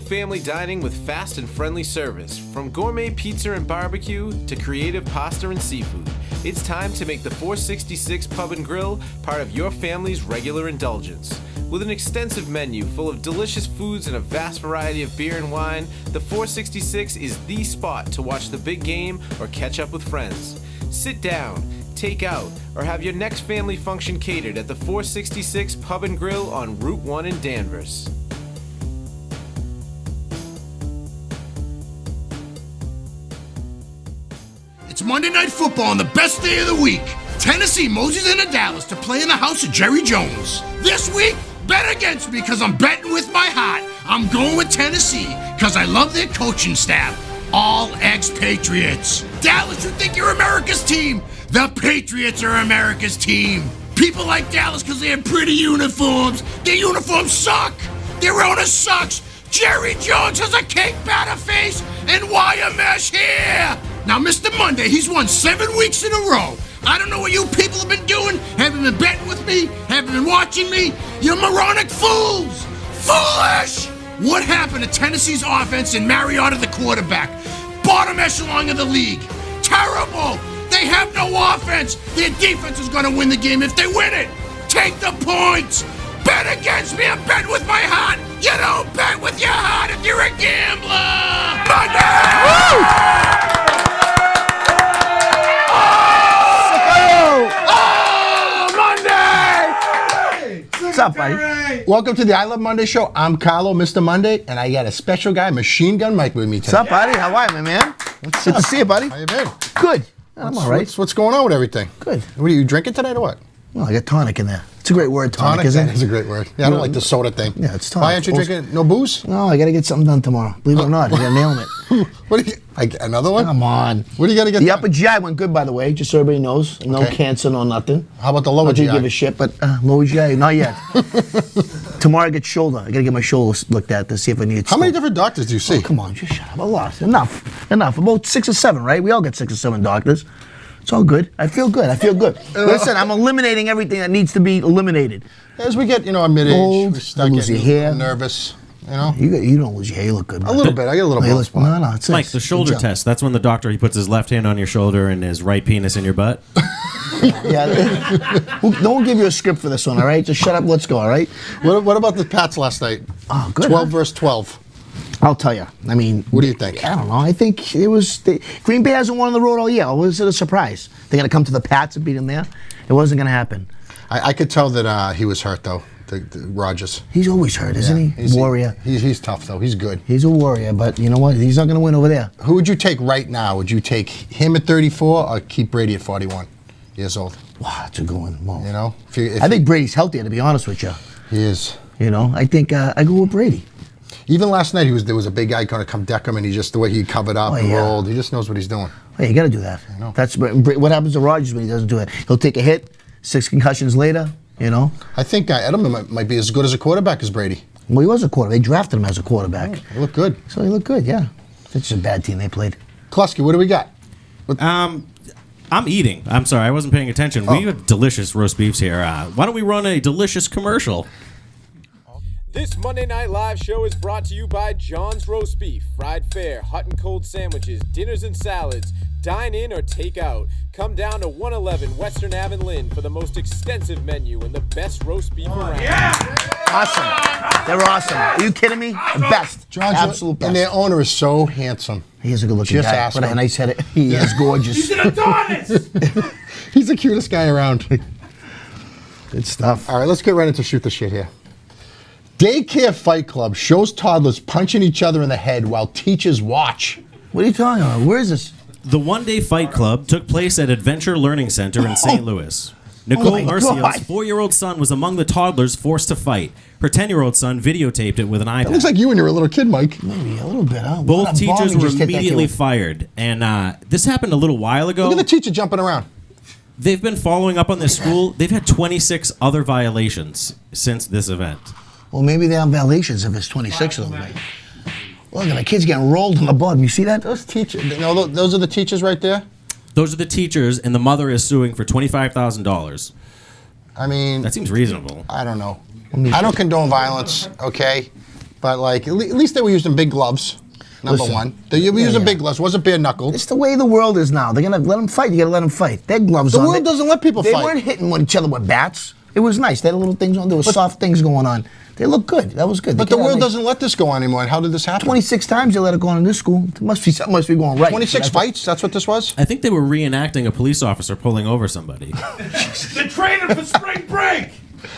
family dining with fast and friendly service. From gourmet pizza and barbecue to creative pasta and seafood, it's time to make the 466 Pub and Grill part of your family's regular indulgence. With an extensive menu full of delicious foods and a vast variety of beer and wine, the 466 is the spot to watch the big game or catch up with friends. Sit down, take out, or have your next family function catered at the 466 Pub and Grill on Route 1 in Danvers. It's Monday Night Football on the best day of the week. Tennessee moseys into Dallas to play in the house of Jerry Jones. This week, bet against me because I'm betting with my heart. I'm going with Tennessee because I love their coaching staff. All ex-Patriots. Dallas, you think you're America's team? The Patriots are America's team. People like Dallas because they have pretty uniforms. Their uniforms suck. Their owner sucks. Jerry Jones has a cake batter face and wire mesh hair. Now, Mr. Monday, he's won 7 weeks in a row. I don't know what you people have been doing. Haven't been betting with me. Haven't been watching me. You're moronic fools. Foolish! What happened to Tennessee's offense and Mariota the quarterback? Bottom echelon of the league. Terrible. They have no offense. Their defense is going to win the game if they win it. Take the points. Bet against me and bet with my heart. You don't bet with your heart if you're a gambler. Monday! What's up, buddy? Welcome to the I Love Monday show. I'm Carlo, Mr. Monday, and I got a special guy, Machine Gun Mike, with me today. What's up, buddy? How are you, my man? What's Good up? to see you, buddy. How you been? Good. I'm all right. What's going on with everything? Good. What are you drinking tonight or what? Well, I got tonic in there. It's a great word, tonic, isn't That it? is a great word. Yeah, I don't like the soda thing. Yeah, it's tonic. Why aren't you drinking no booze? No, I got to get something done tomorrow. Believe it or not, I got to nail it. What do you? Another one? Come on. What do you got to get? The done? upper GI went good, by the way, just so everybody knows. No Okay. cancer, no nothing. How about the lower Not that GI? you give a shit, but lower GI, not yet. Tomorrow I get shoulder. I got to get my shoulder looked at to see if I need. How many different doctors do you see? Oh, come on, just shut up. A lot. Enough. About 6 or 7, right? We all get 6 or 7 doctors. It's all good. I feel good. Listen, I'm eliminating everything that needs to be eliminated. As we get, our mid-age, Old, we start lose getting your hair. nervous. You don't lose your hair. You look good. A little bit. I get a little bald spot. No, it's Mike, the shoulder test. That's when the doctor, he puts his left hand on your shoulder and his right penis in your butt. Yeah. No one give you a script for this one, all right? Just shut up. Let's go, all right? What about the Pats last night? Oh, good. 12 versus 12. I'll tell you. I mean, What do you think? I don't know. I think it was Green Bay hasn't won on the road all year. Was it a surprise? They're going to come to the Pats and beat them there? It wasn't going to happen. I could tell that he was hurt, though, the Rodgers. He's always hurt, isn't he? Warrior. He's tough, though. He's good. He's a warrior, but you know what? He's not going to win over there. Who would you take right now? Would you take him at 34 or keep Brady at 41 years old? Wow, that's a good one. Well, If I think Brady's healthier, to be honest with you. he is. I think I go with Brady. Even last night, there was a big guy going to come deck him, and the way he covered up and yeah. rolled, he just knows what he's doing. Hey, you got to do that. know. That's what happens to Rodgers when he doesn't do it. He'll take a hit, 6 concussions later. I think Edelman might be as good as a quarterback as Brady. Well, he was a quarterback. They drafted him as a quarterback. He looked good. So he looked good, yeah. It's just a bad team they played. Klasky, what do we got? I'm eating. I'm sorry, I wasn't paying attention. We have delicious roast beefs here. Why don't we run a delicious commercial? This Monday Night Live show is brought to you by John's Roast Beef, fried fare, hot and cold sandwiches, dinners and salads. Dine in or take out. Come down to 111 Western Ave in Lynn for the most extensive menu and the best roast beef around. Awesome. They're awesome. Are you kidding me? The best. John's Absolute best. And their owner is so handsome. He is a good looking Just guy. ask What a him. nice head. He is gorgeous. He's an Adonis! He's the cutest guy around. Good stuff. All right, let's get right into shoot the shit here. Daycare Fight Club shows toddlers punching each other in the head while teachers watch. What are you talking about? Where is this? The one-day fight club took place at Adventure Learning Center in St. Louis. Nicole my Arcios' God. 4-year-old son was among the toddlers forced to fight. Her 10-year-old son videotaped it with an iPad. It looks like you when you were a little kid, Mike. Maybe a little bit, huh? Both What a teachers bomb were just hit that immediately kid. fired. And this happened a little while ago. Look at the teacher jumping around. They've been following up on this school. They've had 26 other violations since this event. Well, maybe they're on violations if it's 26 of them. Right? Look at the kids getting rolled on the bottom. You see that? Those teachers, those are the teachers right there? Those are the teachers, and the mother is suing for $25,000. I mean, That seems reasonable. I don't know. I don't condone violence, okay? But like, at least they were using big gloves. Number Listen, one, they were using big gloves. Wasn't bare knuckled. It's the way the world is now. They're gonna let them fight. You gotta let them fight. Their gloves The on. world doesn't let people They fight. weren't hitting each other with bats. It was nice. They had little things on. There were soft things going on. They look good. That was good. But the world doesn't let this go on anymore. And how did this happen? 26 times they let it go on in this school. Something must be going right. 26 fights. That's what this was. I think they were reenacting a police officer pulling over somebody. They're training for spring break.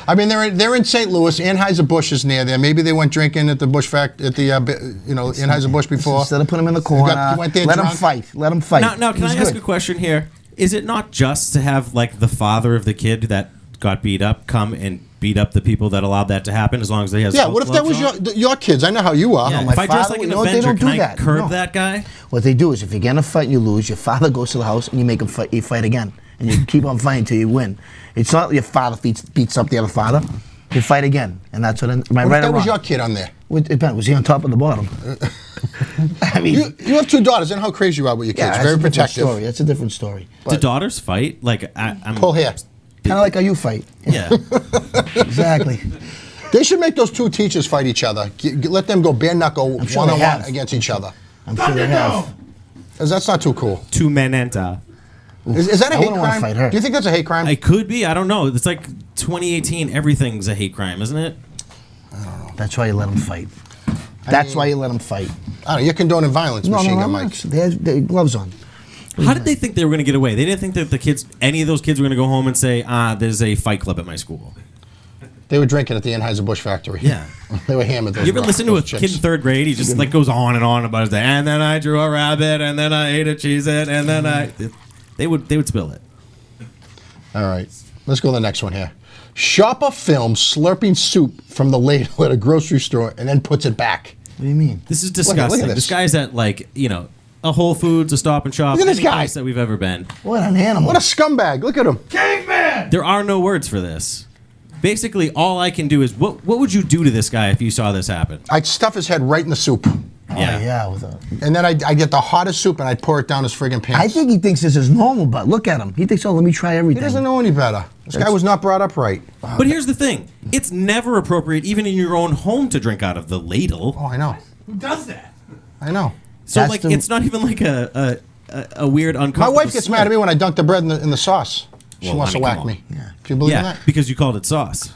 I mean, they're in St. Louis. Anheuser-Busch is near there. Maybe they went drinking at the Anheuser-Busch before. Instead of putting them in the corner, You went there let them drunk. fight. Let them fight. Now, can I ask a question here? Is it not just to have like the father of the kid that got beat up come and beat up the people that allowed that to happen, as long as they have Yeah. What if that was your kids? I know how you are. Yeah, my if I dress father- like an you know what, they Avenger, don't can do I that. curb No. that guy? What they do is, if you get in a fight and you lose, your father goes to the house and you make him fight. You fight again, and you keep on fighting until you win. It's not your father beats up the other father. You fight again, and that's what. Am I What right if that or was wrong? your kid on there? It depends. Was he on top or the bottom? I mean, You have two daughters. I know how crazy you are with your kids. yeah, Very that's a different protective. story. That's a different story. Do daughters fight? Like I'm Pull hair. Kind of like how you fight. Yeah. Exactly. They should make those two teachers fight each other. Let them go bare knuckle I'm sure they one-on-one have. against each other. I'm sure they have. 'Cause that's not too cool. Two men enter. Is that a I hate wouldn't wanna crime? fight her. Do you think that's a hate crime? It could be. I don't know. It's like 2018. Everything's a hate crime, isn't it? That's why you let them fight. That's why you let them fight. I don't know. You're condoning violence, Machine Gun Mike. They have gloves on. How did they think they were going to get away? They didn't think that any of those kids were going to go home and say, there's a fight club at my school. They were drinking at the Anheuser-Busch factory. Yeah. They were hammered. Those You ever listen to a those kid chicks. in third grade? He just like goes on and on about his day. And then I drew a rabbit, and then I ate a Cheez-It, and then they would spill it. All right. Let's go to the next one here. Shopper films slurping soup from the ladle at a grocery store and then puts it back. What do you mean? This is Look disgusting. at This this. guy's at a Whole Foods, a Stop and Shop, Look at this any guy. place that we've ever been. What an animal. What a scumbag. Look at him. Caveman. There are no words for this. Basically, all I can do is, what would you do to this guy if you saw this happen? I'd stuff his head right in the soup. Oh, yeah. And then I'd get the hottest soup and I'd pour it down his friggin' pants. I think he thinks this is normal, but look at him. He thinks, let me try He everything. doesn't know any better. This guy was not brought up right. But here's the thing. It's never appropriate, even in your own home, to drink out of the ladle. Oh, I know. Who does that? I know. So, That's like, the- it's not even like a weird, My uncomfortable wife gets mad at me when I dunk the bread in the sauce. She Well, wants I to mean, whack come on. me. Do you believe in Yeah, that? because you called it sauce.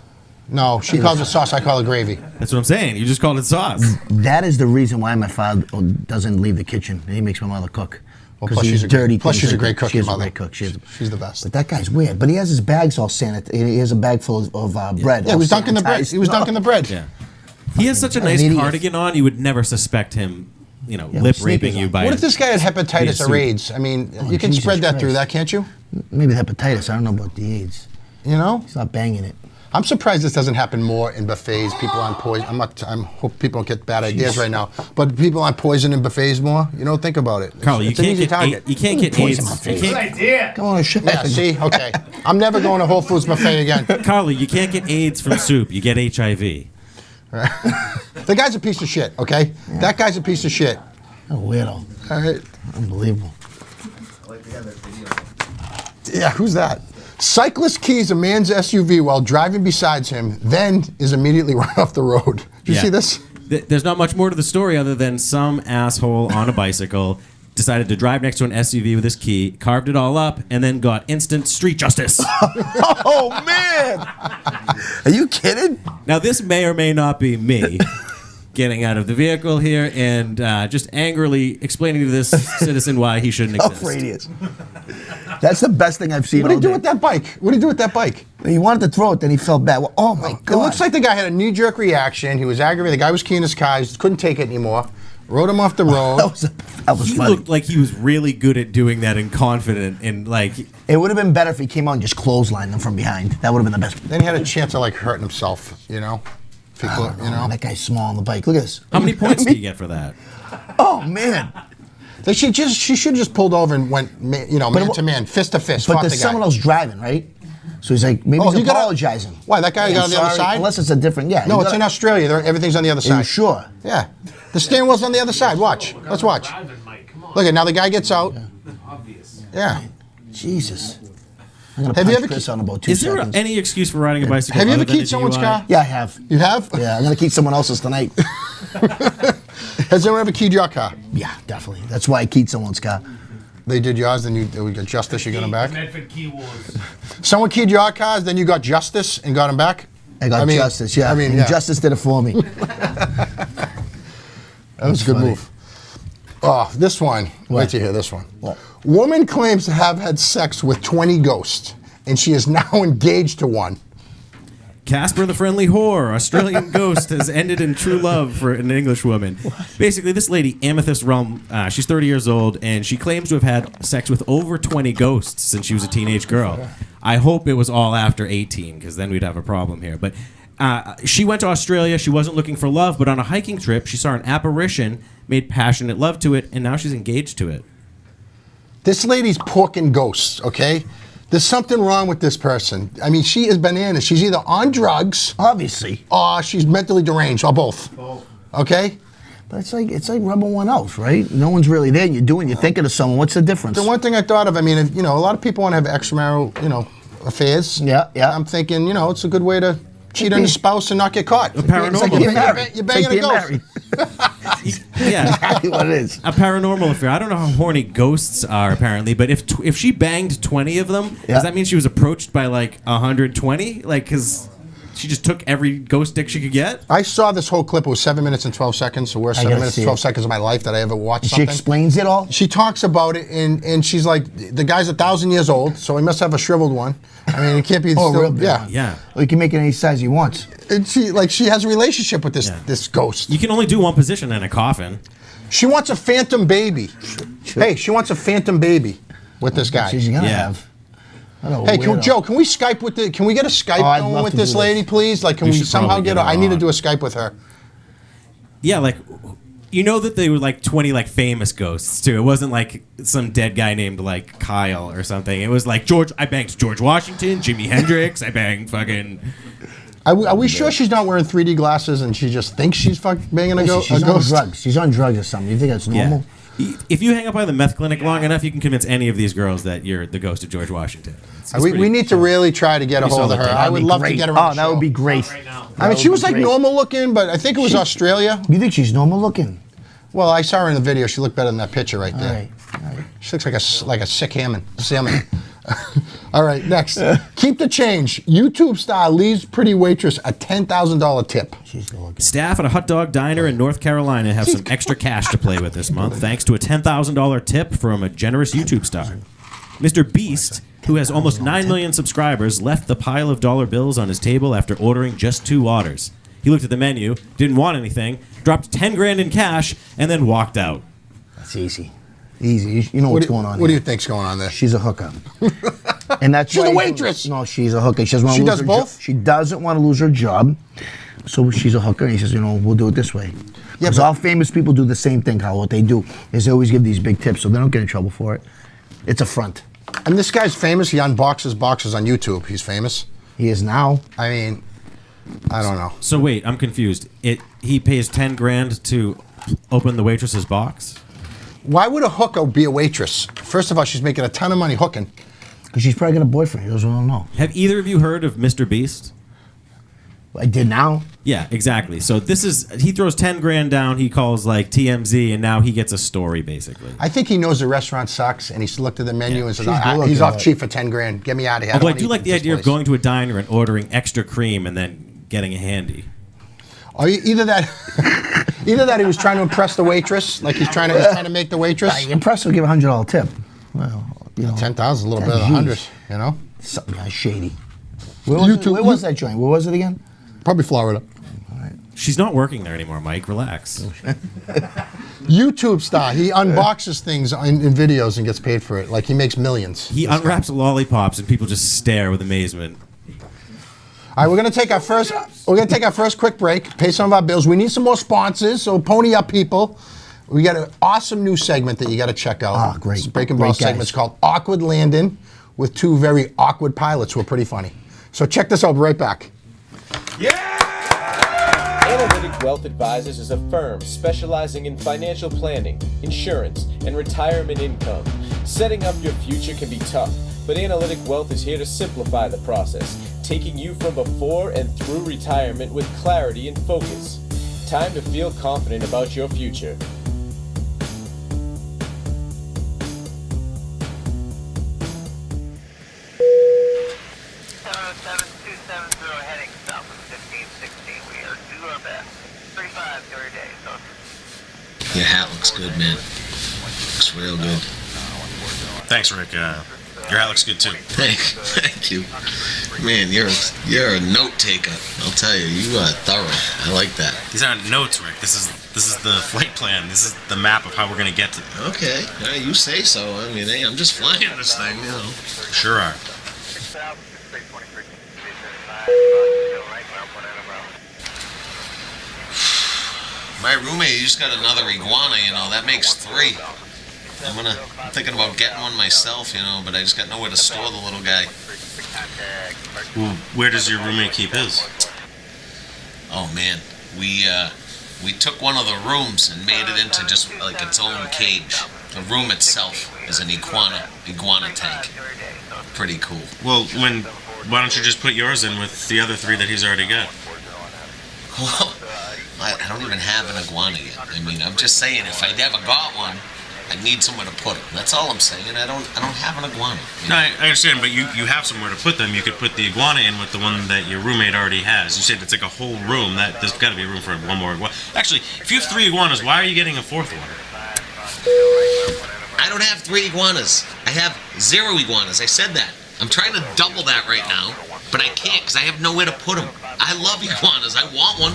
No, she calls it sauce. I call it gravy. That's what I'm saying. You just called it sauce. That is the reason why my father doesn't leave the kitchen. He makes my mother cook. Well, 'Cause plus he's she's a dirty. plus things she's a like great that. cook. She's Your a mother. great cook. She's the best. But that guy's weird. But he has his bags all sanitary. He has a bag full of bread. Yeah, he all was dunking the bread. sanitized. He was dunking the bread. Yeah. He has such a nice idiot. cardigan on, you would never suspect him, with lip sneakers raping you on. by What if this guy had via hepatitis or soup. AIDS? I mean, you can Jesus spread that through Christ. that, can't you? Maybe hepatitis. I don't know about the AIDS. You know? He's not banging it. I'm surprised this doesn't happen more in buffets. People on poison. I hope people don't get bad ideas right now. But people on poison in buffets more. You know, think about it. Carl, you It's an can't easy get target. you can't get Poison my AIDS. face. You Good can't, idea. Come on, shut Yeah, see, okay. I'm never going to Whole Foods buffet again. Carly, you can't get AIDS from soup. You get HIV. The guy's a piece of shit. Okay, that guy's a piece of shit. A weirdo. All right. Unbelievable. Yeah, who's that? Cyclist keys a man's SUV while driving beside him, then is immediately run off the road. Did you Yeah. see this? There's not much more to the story other than some asshole on a bicycle decided to drive next to an SUV with his key, carved it all up, and then got instant street justice. Oh, man. Are you kidding? Now, this may or may not be me getting out of the vehicle here and just angrily explaining to this citizen why he shouldn't Off exist. radius. That's the best thing I've seen What did all he do day. with that bike? What did he do with that bike? He wanted to throw it, then he felt bad. Well, oh, my God. It looks like the guy had a knee-jerk reaction. He was aggravated. The guy was keying his car. He just couldn't take it anymore. Rode him off the road. that was He funny. looked like he was really good at doing that and confident and like It would have been better if he came out and just clotheslined them from behind. That would have been the best. Then he had a chance of like hurting himself, you know? If he could, you know? That guy's small on the bike. Look at this. how many points do you get for that? Oh, man. She should have just pulled over and went, man it- to man, fist to fist, But fought the there's guy. someone else driving, right? So he's like, maybe Oh, he's you gotta- apologizing. Why, that guy got on the other sorry, side? Unless it's a different, yeah. No, you it's gotta- in Australia. Everything's on the other Are you side. sure? Yeah. The steering wheel's on the other side. Watch. Let's watch. Look at now the guy gets out. Yeah. Jesus. I'm going Have to you punch ever Chris on about 2 Is there seconds. any excuse for riding a bicycle? Have you other ever than a keyed someone's DUI? car? Yeah, I have. You have? Yeah, I'm going to keep someone else's tonight. Has anyone ever keyed your car? Yeah, definitely. That's why I keyed someone's car. They did yours, then we got justice, you got him back? Medford Key Wars. Someone keyed your cars, then you got justice and got him back? I got justice, yeah. And justice did it for me. That was a good move. Oh, this one. Wait till you hear this one. What? Woman claims to have had sex with 20 ghosts, and she is now engaged to one. Casper the Friendly Whore, Australian ghost, has ended in true love for an English woman. Basically, this lady, Amethyst Realm, she's 30 years old, and she claims to have had sex with over 20 ghosts since she was a teenage girl. I hope it was all after 18, because then we'd have a problem here. But she went to Australia. She wasn't looking for love, but on a hiking trip, she saw an apparition, made passionate love to it, and now she's engaged to it. This lady's porking ghosts, okay? There's something wrong with this person. I mean, she is bananas. She's either on drugs, Obviously. or she's mentally deranged, or both. Okay? But it's like rubbing one else, right? No one's really there. You're thinking of someone. What's the difference? The one thing I thought of, I mean, if, a lot of people want to have extramarital, affairs. Yeah. I'm thinking, it's a good way to cheat on your spouse and not get caught. Paranormal. It's like Get married. you're It's like banging a being ghost. married. Yeah. Exactly what it is. A paranormal affair. I don't know how horny ghosts are, apparently, but if she banged 20 of them, Yeah. does that mean she was approached by like 120? Like, because she just took every ghost dick she could get? I saw this whole clip. It was 7 minutes and 12 seconds. The worst I 7 gotta minutes see and 12 it. seconds of my life that I ever watched She something. explains it all. She talks about it, and she's like, the guy's 1,000 years old, so he must have a shriveled one. I mean, it can't be Oh, still, real big yeah. one. Yeah. Well, he can make it any size he wants. And she has a relationship with this ghost. You can only do one position in a coffin. She wants a phantom baby. Hey, she wants a phantom baby with this guy. She's gonna Yeah. have. I don't know, Hey, weirdo. Joe, can we Skype with Can we get a Skype I'd going love with to this do lady, this. please? Like, can We we should somehow probably get get her? her I need to on. do a Skype with her. Yeah, like, you know that they were like 20 like famous ghosts too. It wasn't like some dead guy named like Kyle or something. It was like I banged George Washington, Jimi Hendrix, I banged fucking... Are we sure she's not wearing 3D glasses and she just thinks she's banging a She's on ghost? drugs. She's on drugs or something. You think that's normal? If you hang up by the meth clinic long enough, you can convince any of these girls that you're the ghost of George Washington. It's We pretty- need to really try to get a You saw hold of that her. thing. I That'd would be love to great. get her on the that show. would be great. Right now. I mean, she was like great. normal looking, but I think it was Australia. You think she's normal looking? Well, I saw her in the video. She looked better than that picture right All there. right. She looks like a sick salmon. All right, next. Keep the change. YouTube star leaves pretty waitress a $10,000 tip. She's good looking. Staff at a hot dog diner in North Carolina have some extra cash to play with this month, thanks to a $10,000 tip from a generous YouTube star. Mr. Beast, who has almost 9 million subscribers, left the pile of dollar bills on his table after ordering just 2 orders. He looked at the menu, didn't want anything, dropped 10 grand in cash, and then walked out. That's easy. Easy. You know what's going on What do here. you think's going on there? She's a hooker. And that's She's why a waitress. No, she's a hooker. She doesn't want She to lose does her both? She doesn't want to lose her job. So she's a hooker. And he says, we'll do it this way. Because but- all famous people do the same thing, Kyle. What they do is they always give these big tips so they don't get in trouble for it. It's a front. And this guy's famous. He unboxes boxes on YouTube. He's famous. He is now. I mean, I don't know. So wait, I'm confused. He pays 10 grand to open the waitress's box? Why would a hooker be a waitress? First of all, she's making a ton of money hooking. Because she's probably got a boyfriend. He doesn't know. Have either of you heard of Mr. Beast? I did now. Yeah, exactly. So he throws 10 grand down, he calls like TMZ, and now he gets a story basically. I think he knows the restaurant sucks, and he's looked at the menu and says, She's "Ah, good he's looking, off cheap for 10 grand. Get me out of here." Although I don't do wanna like eat the at this idea of place." going to a diner and ordering extra cream and then getting a handy. Or either that he was trying to impress the waitress, like he's trying to make the waitress. Impressed will give a $100 tip. Well, 10,000 a little That's better than 100, huge. you know? Something shady. Where was that joint? Where was it again? Probably Florida. She's not working there anymore, Mike. Relax. YouTube star. He unboxes things in videos and gets paid for it. Like he makes millions. He unwraps lollipops and people just stare with amazement. All right, we're gonna take our first quick break. Pay some of our bills. We need some more sponsors, so pony up, people. We got an awesome new segment that you got to check out. Ah, great. It's a Breaking Great Ball guys. segment. It's called Awkward Landing with 2 very awkward pilots who are pretty funny. So check this out. We'll be right back. Analytic Wealth Advisors is a firm specializing in financial planning, insurance, and retirement income. Setting up your future can be tough, but Analytic Wealth is here to simplify the process, taking you from before and through retirement with clarity and focus. It's time to feel confident about your future. 72770 heading south of 1516. We are due our best. 35 every day. So. Your hat looks good, man. Looks real good. Thanks, Rick. Your hat looks good too. Thank you. Man, you're a note taker. I'll tell you, you are thorough. I like that. These aren't notes, Rick. This is the flight plan. This is the map of how we're gonna get to them. Okay, you say so. I mean, hey, I'm just flying this thing, you know. Sure are. My roommate, he just got another iguana, you know. That makes 3. I'm thinking about getting one myself, you know, but I just got nowhere to store the little guy. Well, where does your roommate keep his? Oh man, we took one of the rooms and made it into just like its own cage. The room itself is an iguana tank. Pretty cool. Well, why don't you just put yours in with the other 3 that he's already got? Well, I don't even have an iguana yet. I mean, I'm just saying, if I ever got one, I need somewhere to put them. That's all I'm saying. I don't have an iguana. No, I understand, but you have somewhere to put them. You could put the iguana in with the one that your roommate already has. You said it's like a whole room. There's got to be room for one more iguana. Actually, if you have 3 iguanas, why are you getting a 4th one? I don't have 3 iguanas. I have 0 iguanas. I said that. I'm trying to double that right now, but I can't because I have nowhere to put them. I love iguanas. I want one.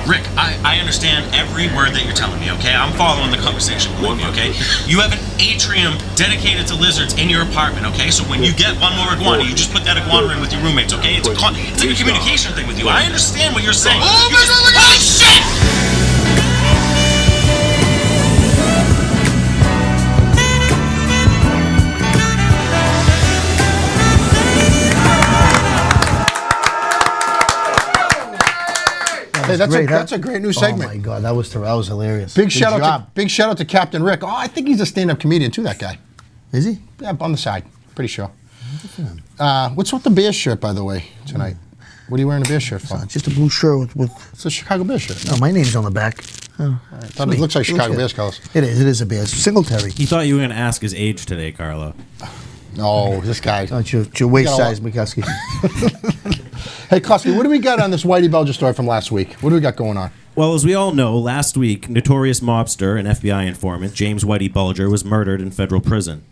Rick, I understand every word that you're telling me, okay? I'm following the conversation, believe me, okay? You have an atrium dedicated to lizards in your apartment, okay? So when you get one more iguana, you just put that iguana in with your roommates, okay? It's like a communication thing with you. I understand what you're saying. Oh, my God! Holy shit! Hey, that's a great new segment. Oh my God, that was hilarious. Big shout out to Captain Rick. Oh, I think he's a stand-up comedian too. That guy. Is he? Yeah, on the side. Pretty sure. What's with the Bears shirt, by the way, tonight? What are you wearing a Bears shirt for? Just a blue shirt with. It's a Chicago Bears shirt. No, my name's on the back. Oh, I thought it looks like Chicago Bears colors. It is a Bears. Singletary. He thought you were going to ask his age today, Carlo. Oh, this guy. Oh, it's your waist size, McCuskey. Hey, Kusky, what do we got on this Whitey Bulger story from last week? What do we got going on? Well, as we all know, last week, notorious mobster and FBI informant James Whitey Bulger was murdered in federal prison.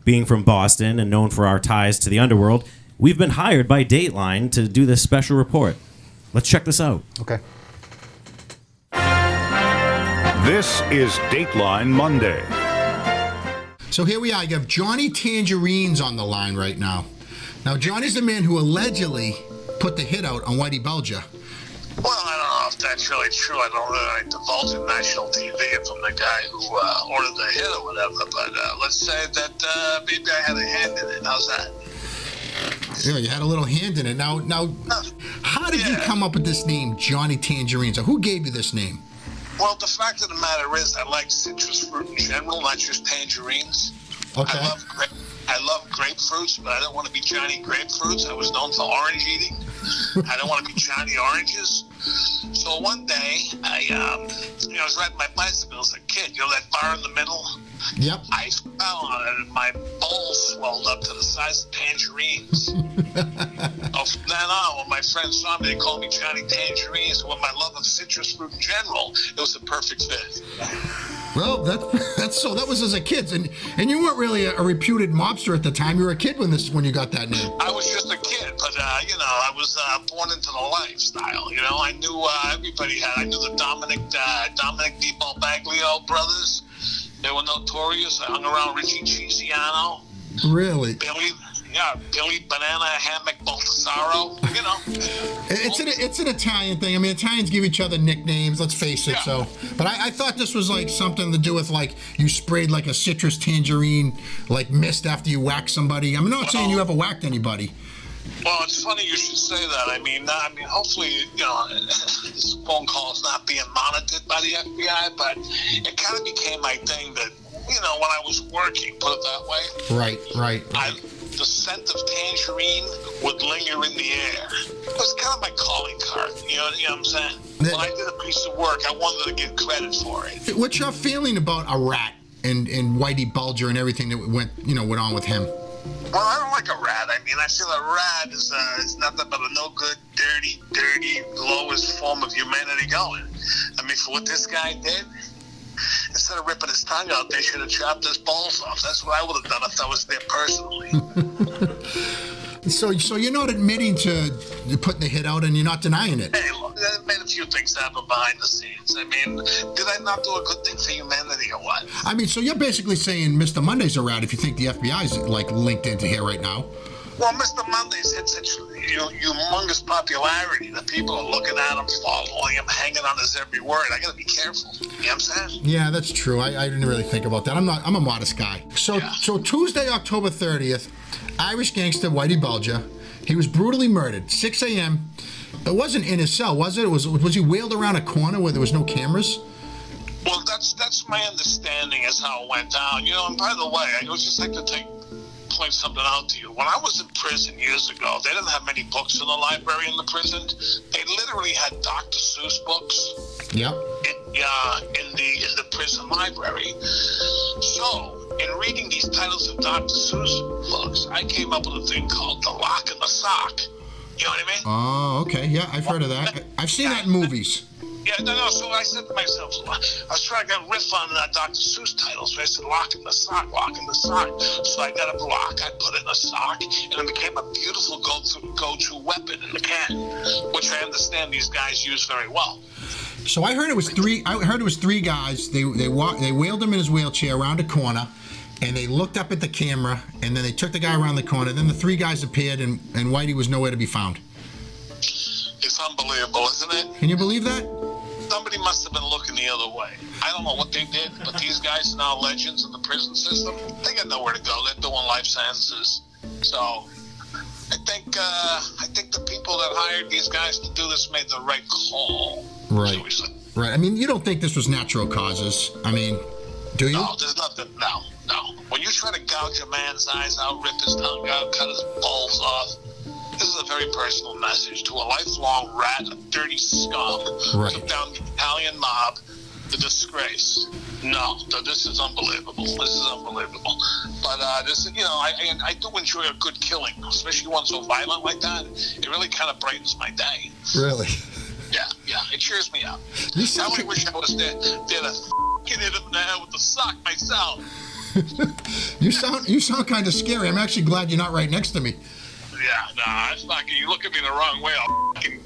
Being from Boston and known for our ties to the underworld, we've been hired by Dateline to do this special report. Let's check this out. Okay. This is Dateline Monday. So here we are. You have Johnny Tangerines on the line right now. Now, Johnny's the man who allegedly put the hit out on Whitey Bulger. Well, I don't know if that's really true. I don't really divulge in national TV if I'm the guy who ordered the hit or whatever. But let's say that maybe I had a hand in it. How's that? Yeah, you had a little hand in it. Now, how did you come up with this name, Johnny Tangerines? Or who gave you this name? Well, the fact of the matter is I like citrus fruit in general, not just tangerines. Okay. I love grapefruits, but I don't want to be Johnny Grapefruits. I was known for orange eating. I don't want to be Johnny Oranges. So one day, I was riding my bicycle as a kid. You know that bar in the middle? Yep. I fell on it, and my bowl swelled up to the size of tangerines. From then on, when my friends saw me, they called me Johnny Tangerines. With my love of citrus fruit in general, it was a perfect fit. Well, that's so. That was as a kid, and you weren't really a reputed mobster at the time. You were a kid when you got that name. I was just a kid, but I was born into the lifestyle. I knew everybody had. I knew the Dominic D-Ball Baglio brothers. They were notorious. I hung around Richie Chisiano. Really? Billy Banana Hammock Baltasaro. It's an Italian thing. I mean, Italians give each other nicknames. Let's face it. Yeah. So, but I thought this was like something to do with like you sprayed like a citrus tangerine like mist after you whacked somebody. I'm not saying you ever whacked anybody. Well, it's funny you should say that. I mean, hopefully, this phone call is not being monitored by the FBI, but it kind of became my thing that, when I was working, put it that way. Right. the scent of tangerine would linger in the air. It was kind of my calling card, you know what I'm saying? When I did a piece of work, I wanted to get credit for it. What's your feeling about a rat and Whitey Bulger and everything that went on with him? Well, I don't like a rat. I mean, I feel a rat is nothing but a no good, dirty, lowest form of humanity going. I mean, for what this guy did, instead of ripping his tongue out, they should have chopped his balls off. That's what I would have done if I was there personally. So you're not admitting to putting the hit out, and you're not denying it. Hey, look, I made a few things happen behind the scenes. I mean, did I not do a good thing for humanity or what? I mean, so you're basically saying Mr. Monday's a rat if you think the FBI's like linked into here right now. Well, Mr. Monday's hit such humongous popularity that people are looking at him, following him, hanging on his every word. I gotta be careful. You know what I'm saying? Yeah, that's true. I didn't really think about that. I'm a modest guy. So Tuesday, October 30th, Irish gangster Whitey Bulger, he was brutally murdered, 6 a.m. It wasn't in his cell, was it? Was he wheeled around a corner where there was no cameras? Well, that's my understanding is how it went down. You know, and by the way, I would just like to point something out to you. When I was in prison years ago, they didn't have many books in the library in the prison. They literally had Dr. Seuss books. Yep. In the prison library. So, in reading these titles of Dr. Seuss books, I came up with a thing called The Lock and the Sock. You know what I mean? Oh, okay. Yeah, I've heard of that. I've seen that in movies. Yeah, no, so I said to myself, I was trying to get a riff on Dr. Seuss titles, so I said, lock in the sock, lock in the sock. So I got a lock, I put it in a sock, and it became a beautiful go-to weapon in the can, which I understand these guys use very well. So I heard it was three guys. They wheeled him in his wheelchair around a corner, and they looked up at the camera, and then they took the guy around the corner. Then the three guys appeared, and Whitey was nowhere to be found. It's unbelievable, isn't it? Can you believe that? Somebody must have been looking the other way. I don't know what they did, but these guys are now legends in the prison system. They got nowhere to go. They're doing life sentences. So I think the people that hired these guys to do this made the right call. Right. Right. I mean, you don't think this was natural causes? I mean, do you? No, there's nothing. No. When you try to gouge a man's eyes out, rip his tongue out, cut his balls off, this is a very personal message to a lifelong rat, a dirty scum, right. Took down the Italian mob, the disgrace. No, this is unbelievable. This is unbelievable. But this, I do enjoy a good killing, especially one so violent like that. It really kind of brightens my day. Really? Yeah, it cheers me up. I only wish I was there to f***ing hit him in the head with the sock myself. You sound kind of scary. I'm actually glad you're not right next to me. Yeah, nah, it's not. You look at me the wrong way, I'll fucking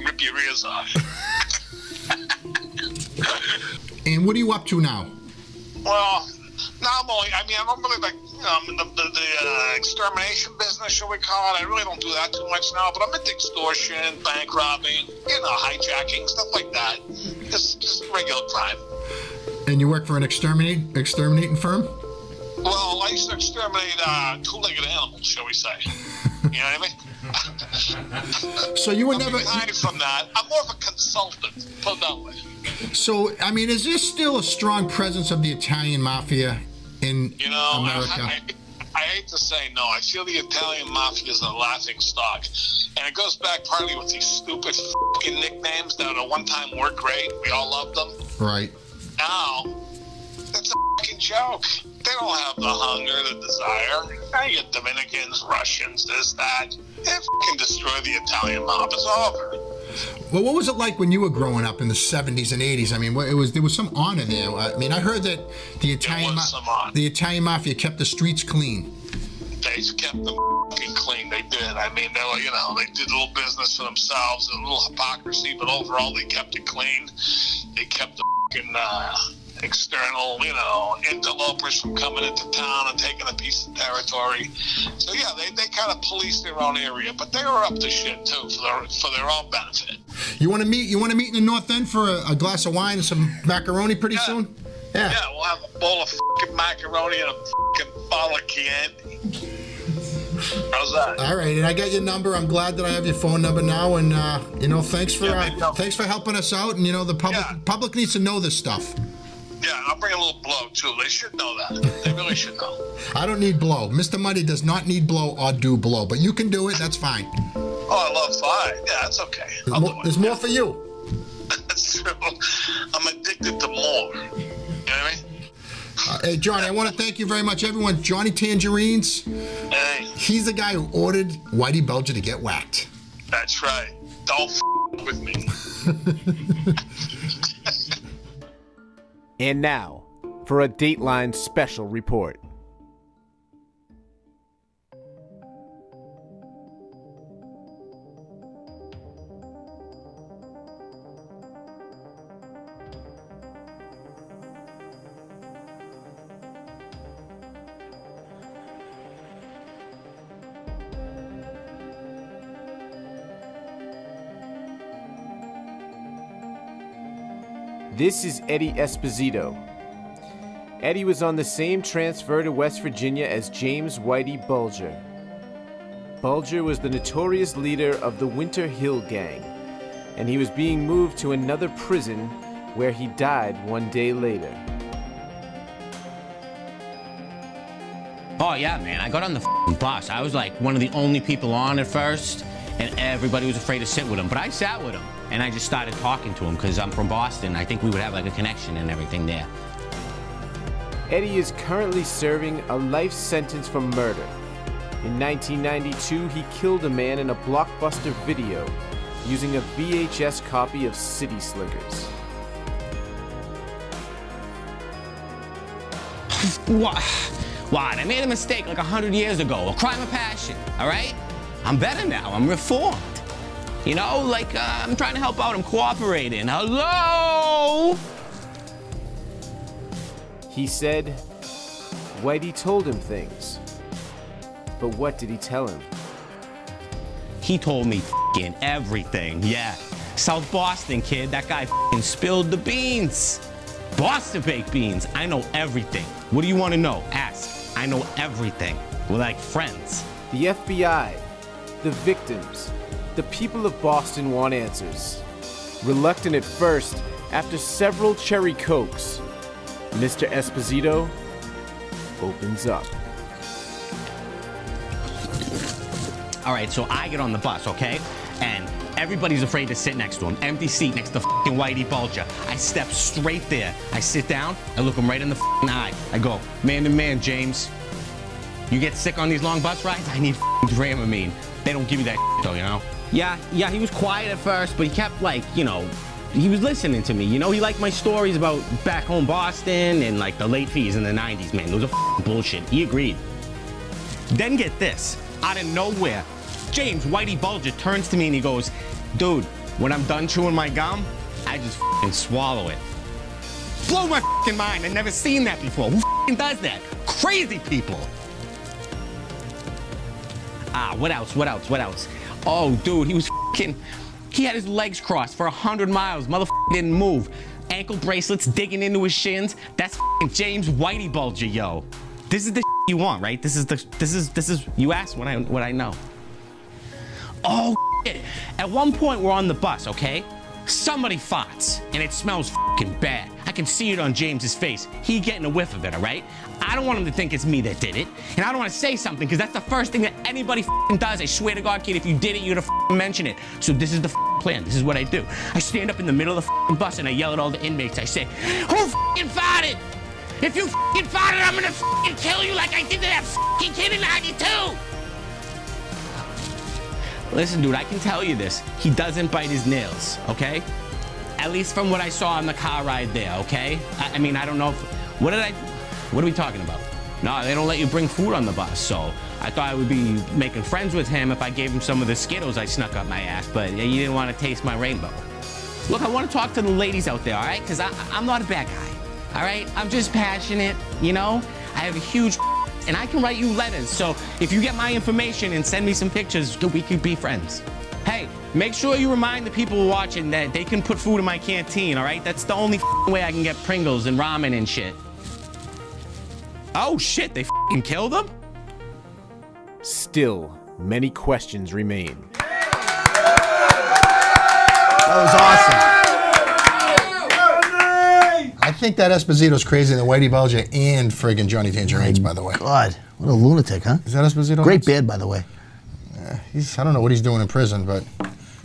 rip your ears off. And what are you up to now? Well, now I'm really like, I'm in the extermination business, shall we call it. I really don't do that too much now, but I'm into extortion, bank robbing, hijacking, stuff like that. Just regular crime. And you work for an exterminating firm? Well, I used to exterminate two-legged animals, shall we say. You know what I mean? So you were never retired from that. I'm more of a consultant, put it that way. So, I mean, is there still a strong presence of the Italian mafia in America? I hate to say no. I feel the Italian mafia is a laughing stock. And it goes back partly with these stupid fucking nicknames that at one time were great. We all loved them. Right. Now, it's a fucking joke. They don't have the hunger, the desire. I get Dominicans, Russians, this, that. They fucking destroy the Italian mob. It's over. Well, what was it like when you were growing up in the 70s and 80s? I mean, there was some honor there. I mean, I heard that the Italian mafia kept the streets clean. They kept them fucking clean. They did. I mean, they were, they did a little business for themselves, a little hypocrisy, but overall they kept it clean. They kept the fucking external, interlopers from coming into town and taking a piece of territory. So yeah, they kind of police their own area, but they were up to shit too for their own benefit. You want to meet in the North End for a glass of wine and some macaroni pretty soon? Yeah. Yeah, we'll have a bowl of fucking macaroni and a fucking bottle of Chianti. How's that? All right, and I got your number. I'm glad that I have your phone number now, and thanks for helping us out. And the public needs to know this stuff. Yeah, I'll bring a little blow, too. They should know that. They really should know. I don't need blow. Mr. Money does not need blow or do blow, but you can do it. That's fine. Oh, I love fire. Yeah, that's okay. There's more for you. That's true. I'm addicted to more. You know what I mean? Hey, Johnny, I want to thank you very much, everyone. Johnny Tangerines. Hey. He's the guy who ordered Whitey Bulger to get whacked. That's right. Don't with me. And now, for a Dateline special report. This is Eddie Esposito. Eddie was on the same transfer to West Virginia as James Whitey Bulger. Bulger was the notorious leader of the Winter Hill Gang, and he was being moved to another prison where he died one day later. Oh yeah, man, I got on the bus. I was like one of the only people on at first, and everybody was afraid to sit with him, but I sat with him. And I just started talking to him because I'm from Boston. I think we would have like a connection and everything there. Eddie is currently serving a life sentence for murder. In 1992, he killed a man in a Blockbuster video using a VHS copy of City Slickers. What? I made a mistake like 100 years ago. A crime of passion, all right? I'm better now. I'm reformed. You know, like, I'm trying to help out. I'm cooperating. Hello? He said Whitey told him things. But what did he tell him? He told me f***ing everything, yeah. South Boston, kid. That guy f***ing spilled the beans. Boston baked beans. I know everything. What do you want to know? Ask. I know everything. We're like friends. The FBI, the victims, the people of Boston want answers. Reluctant at first, after several cherry cokes, Mr. Esposito opens up. All right, so I get on the bus, okay? And everybody's afraid to sit next to him. Empty seat next to f***ing Whitey Bulger. I step straight there. I sit down. I look him right in the f***ing eye. I go, man to man, James. You get sick on these long bus rides? I need f***ing Dramamine. They don't give you that though, you know? Yeah, he was quiet at first, but he kept like, you know, he was listening to me. You know, he liked my stories about back home Boston and like the late fees in the 90s, man. Those are f***ing bullshit. He agreed. Then get this, out of nowhere, James Whitey Bulger turns to me and he goes, dude, when I'm done chewing my gum, I just f***ing swallow it. Blow my f***ing mind. I've never seen that before. Who f***ing does that? Crazy people. What else? Oh, dude, he had his legs crossed for 100 miles. Motherfucker didn't move. Ankle bracelets digging into his shins. That's James Whitey Bulger, yo. This is the you want, right? This is you asked what I know. Oh, at one point we're on the bus, okay? Somebody farts, and it smells fucking bad. I can see it on James's face. He getting a whiff of it, all right? I don't want him to think it's me that did it, and I don't want to say something because that's the first thing that anybody does. I swear to God, kid, if you did it, you'd have mention it. So this is the plan. This is what I do. I stand up in the middle of the bus and I yell at all the inmates. I say, "Who farted? If you farted, I'm gonna kill you like I did to that kid in '92." Listen, dude, I can tell you this. He doesn't bite his nails, okay? At least from what I saw on the car ride there, okay? I mean, I don't know if... What are we talking about? No, they don't let you bring food on the bus, so I thought I would be making friends with him if I gave him some of the Skittles I snuck up my ass, but you didn't want to taste my rainbow. Look, I want to talk to the ladies out there, all right? Because I'm not a bad guy, all right? I'm just passionate, you know? I have a huge... and I can write you letters, so if you get my information and send me some pictures, we could be friends. Hey, make sure you remind the people watching that they can put food in my canteen, all right? That's the only way I can get Pringles and ramen and shit. Oh shit, they killed him? Still, many questions remain. That was awesome. I think that Esposito's crazy than Whitey Bulger and friggin' Johnny Tangerines, by the way. God, what a lunatic, huh? Is that Esposito? Great beard, by the way. I don't know what he's doing in prison, but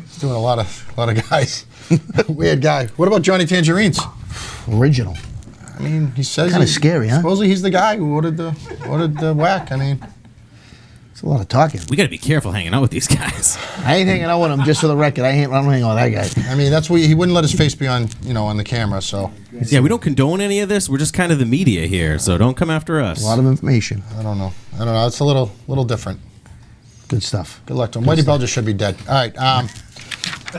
he's doing a lot of guys. Weird guy. What about Johnny Tangerines? Original. I mean, he says Kind of scary, huh? Supposedly he's the guy who ordered the whack. I mean, it's a lot of talking. We got to be careful hanging out with these guys. I ain't hanging out with him, just for the record. I don't hang out with that guy. I mean, that's why he wouldn't let his face be on the camera. So Yeah, we don't condone any of this. We're just kind of the media here, so don't come after us. A lot of information. I don't know. It's a little different. Good stuff. Good luck to him. Whitey Bulger should be dead. All right.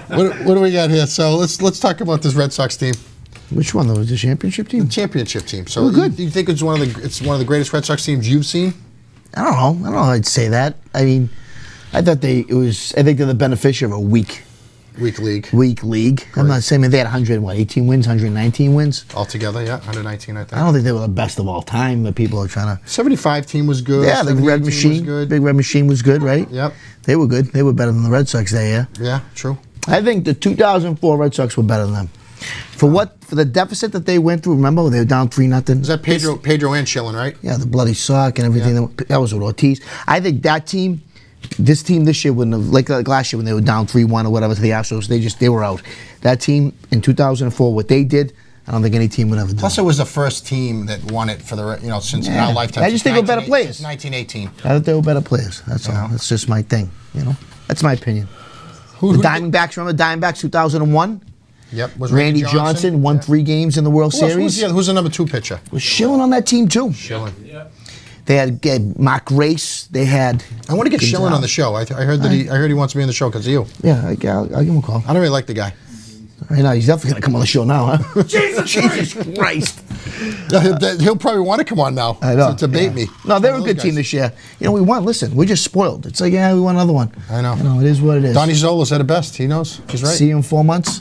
What do we got here? So let's talk about this Red Sox team. Which one? Though? Was the championship team? The championship team. So good. You think it's one of the greatest Red Sox teams you've seen? I don't know. I'd say that. I mean, I think they're the beneficiary of a weak league. Weak league. I'm not saying they had 18 wins, 119 wins. Altogether, yeah, 119, I think. I don't think they were the best of all time, but people are trying to... 75 team was good. Yeah, the Red Machine. Big Red Machine was good, right? Yep. They were good. They were better than the Red Sox that year. Yeah, true. I think the 2004 Red Sox were better than them. For the deficit that they went through, remember, they were down 3-0. Is that Pedro and Schilling, right? Yeah, the bloody sock and everything. Yeah. That was with Ortiz. I think that team... This team this year wouldn't have, like last year when they were down 3-1 or whatever to the Astros, they were out. That team in 2004, what they did, I don't think any team would ever do. Plus, it was the first team that won it for since our lifetime. I just think they were better players. Since 1918. I thought they were better players. That's all. That's just my thing. That's my opinion. The Diamondbacks, remember the Diamondbacks 2001? Yep. Was Randy Johnson won 3 games in the World Series. Who's the number 2 pitcher? Was Schilling on that team too? Schilling. Yeah. They had Mark Grace. They had. I want to get Schilling on the show. I heard that he wants to be on the show because of you. Yeah, I'll give him a call. I don't really like the guy. I know he's definitely going to come on the show now, huh? Jesus Christ! He'll probably want to come on now to debate me. No, they're a good team this year. We won. Listen, we're just spoiled. It's like, we won another one. I know. It is what it is. Donnie Zola said it best. He knows. He's right. See you in 4 months.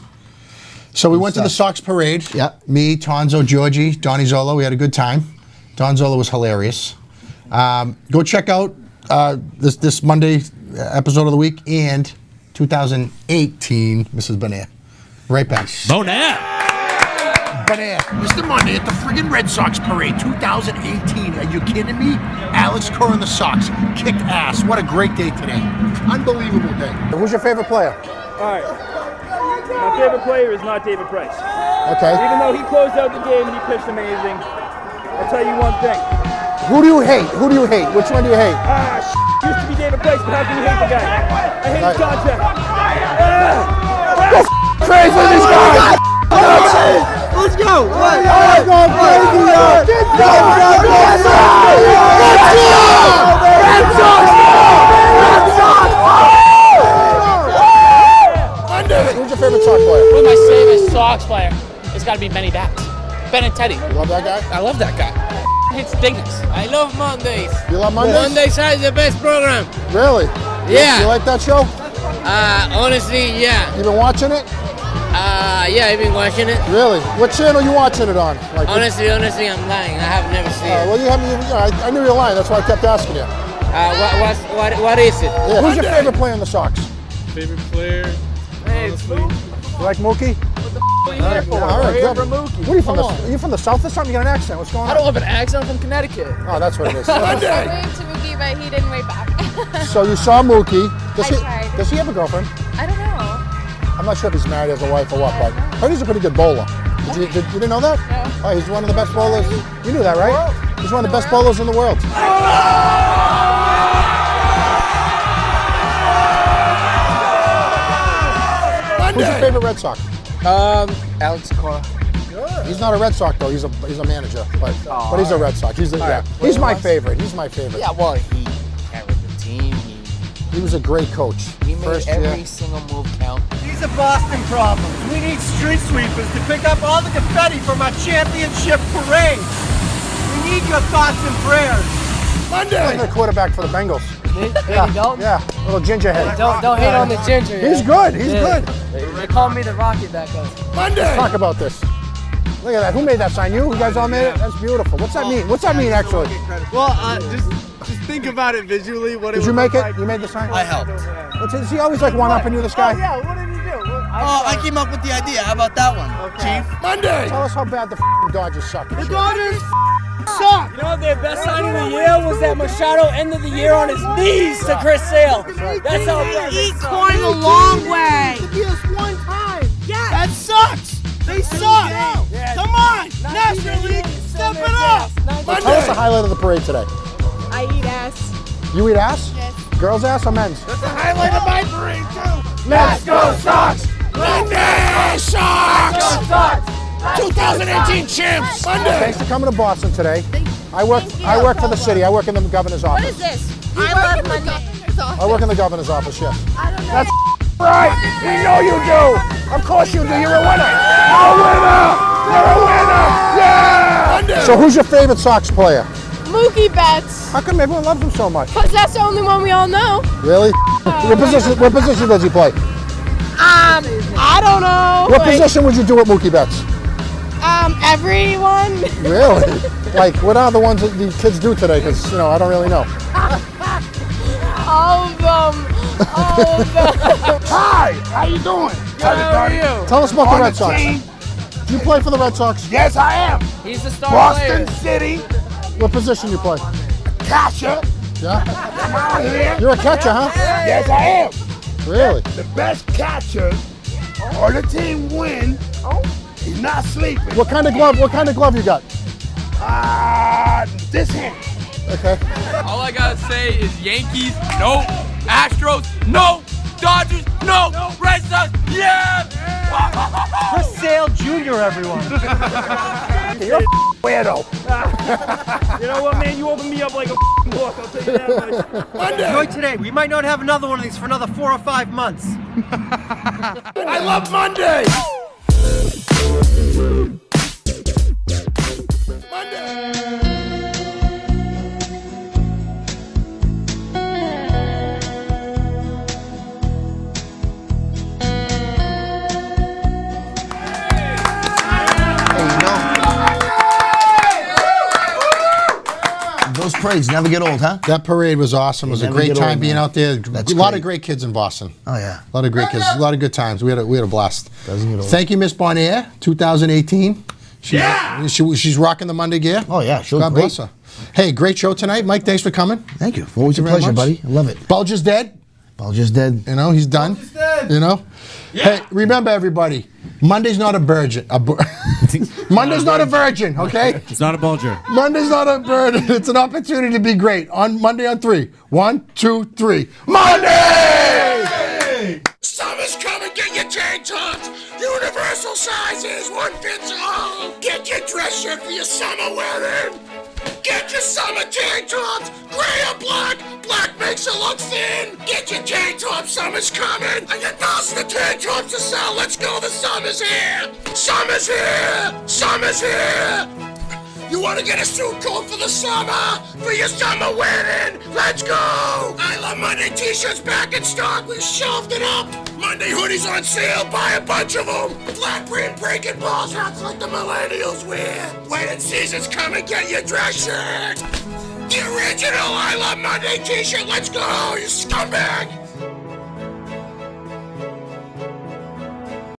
So we went to the Sox Parade. Yeah. Me, Tonzo, Georgie, Donnie Zola. We had a good time. Don Zola was hilarious. Go check out this Monday episode of the week and 2018 Mrs. Bonaire. Right back. Bonaire! Bonaire. Mr. Monday at the friggin' Red Sox Parade 2018. Are you kidding me? Alex Kerr and the Sox kicked ass. What a great day today. Unbelievable day. Who's your favorite player? All right. My favorite player is not David Price. Okay. Even though he closed out the game and he pitched amazing, I'll tell you one thing. Who do you hate? Which one do you hate? Used to be David Price, but how can you hate the guy? I hate his contract. Go crazy with this guy! Let's go! Let's go crazy! Red Sox! Who's your favorite Sox player? Who's my favorite Sox player? It's got to be Benny Bats. Benintendi. You love that guy? I love that guy. It's Dignus. I love Mondays. You love Mondays? Mondays is the best program. Really? Yeah. You like that show? Honestly, yeah. You been watching it? Yeah, I've been watching it. Really? What channel you watching it on? Honestly, I'm lying. I have never seen it. Well, you haven't. I knew you were lying. That's why I kept asking you. What is it? Yeah. Who's your favorite player in the Sox? Favorite player? Hey, it's Mookie. You like Mookie? What are you here for? All right, good. Mookie. What are you from? Are you from the South or something? You got an accent. What's going on? I don't have an accent. I'm from Connecticut. Oh, that's what it is. I waved to Mookie, but he didn't wave back. So you saw Mookie. I Does he have a girlfriend? I don't know. I'm not sure if he's married, has a wife or what, but I heard he's a pretty good bowler. You didn't know that? No. Oh, he's one of the best bowlers. You knew that, right? He's one of the best bowlers in the world. Who's your favorite Red Sox? Alex Cora. He's not a Red Sox though. He's a manager, but he's a Red Sox. He's my favorite. He's my favorite. Yeah, well, he carried the team. He was a great coach. He made every single move count. These are Boston problems. We need street sweepers to pick up all the confetti from our championship parade. We need your thoughts and prayers. Monday. The quarterback for the Bengals. Yeah, little ginger head. Don't hate on the ginger. He's good. He's good. They call me the Rocket back then. Let's talk about this. Look at that. Who made that sign? You? You guys all made it? That's beautiful. What's that mean? What's that mean, actually? Well, just think about it visually. What Did you make it? You made the sign? I helped. Is he always like one-upping you, this guy? Yeah, what did he do? I came up with the idea. How about that one, Chief? Monday! Tell us how bad the Dodgers suck. The Dodgers suck. You know, their best signing of the year was that Machado ended the year on his knees to Chris Sale. That's how bad they Eat suck. corn the long way. Just one time. Yeah. That sucks. They suck. Come on, National League, step it up. Tell us the highlight of the parade today. I eat ass. You eat ass? Yes. Girls' ass or men's? That's the highlight of my parade, too. Let's go Sox! Monday Sox! 2018 champs! Monday! Thanks for coming to Boston today. I work for the city. I work in the governor's What office. is this? I love Monday. I work in the governor's office, yeah. I don't know. That's right! We know you do! Of course you do! You're a winner! A winner! You're a winner! Yeah! Monday! So who's your favorite Sox player? Mookie Betts. How come everyone loves him so much? Because that's the only one we all know. Really? What position does he play? I don't know. What position would you do at Mookie Betts? Everyone. Really? Like, what are the ones that the kids do today? Because, I don't really know. All of them. All of them. Hi! How you doing? How are you? Tell us about the On Red the Sox. team. Do you play for the Red Sox? Yes, I am. He's the star Boston player. City. What position you play? Catcher. Yeah? I'm out here. You're a catcher, huh? Yes, I am. Really? The best catcher or the team win. He's not sleeping. What kind of glove you got? This hand. Okay. All I gotta say is Yankees, no. Astros, no. Dodgers, no. Red Sox, yeah. Chris Sale Jr., everyone. You're a weirdo. You know what, man? You opened me up like a book. I'll tell you that much. Monday. Enjoy today. We might not have another one of these for another 4 or 5 months. I love Monday. Those parades never get old, huh? That parade was awesome. It was a never great get time old, being man. out there. That's a lot great. of great kids in Boston. Oh, yeah. A lot of great kids. A lot of good times. We had a blast. Doesn't get old. Thank you, Miss Bonaire, 2018. She's rocking the Monday gear. Oh, yeah. She looked God great. bless her. Hey, great show tonight. Mike, thanks for coming. Thank you. Always a Thank you very pleasure, much. buddy. I love it. Bulger's dead. Bulger's dead. He's done. Hey, remember everybody, Monday's not a virgin. Monday's not a virgin, okay? It's not a Bulger. Monday's not a virgin. It's an opportunity to be great. On Monday on 3. 1, 2, 3. Monday! Summer's coming. Get your tank tops. Universal sizes. One fits all. Get your dress shirt for your summer wearing. Get your summer tank tops. Gray or black. Black makes it look thin. Get your tank tops. Summer's coming. I got thousands of tank tops to sell. Let's go. The summer's here. Summer's here. Summer's here. You want to get a suit coat for the summer? For your summer wedding? Let's go! I Love Monday t-shirts back in stock. We shelved it up. Monday hoodies on sale. Buy a bunch of them. Flat print breaking balls hats like the millennials wear. Wedding season's coming. Get your dress shirt. The original I Love Monday t-shirt. Let's go, you scumbag.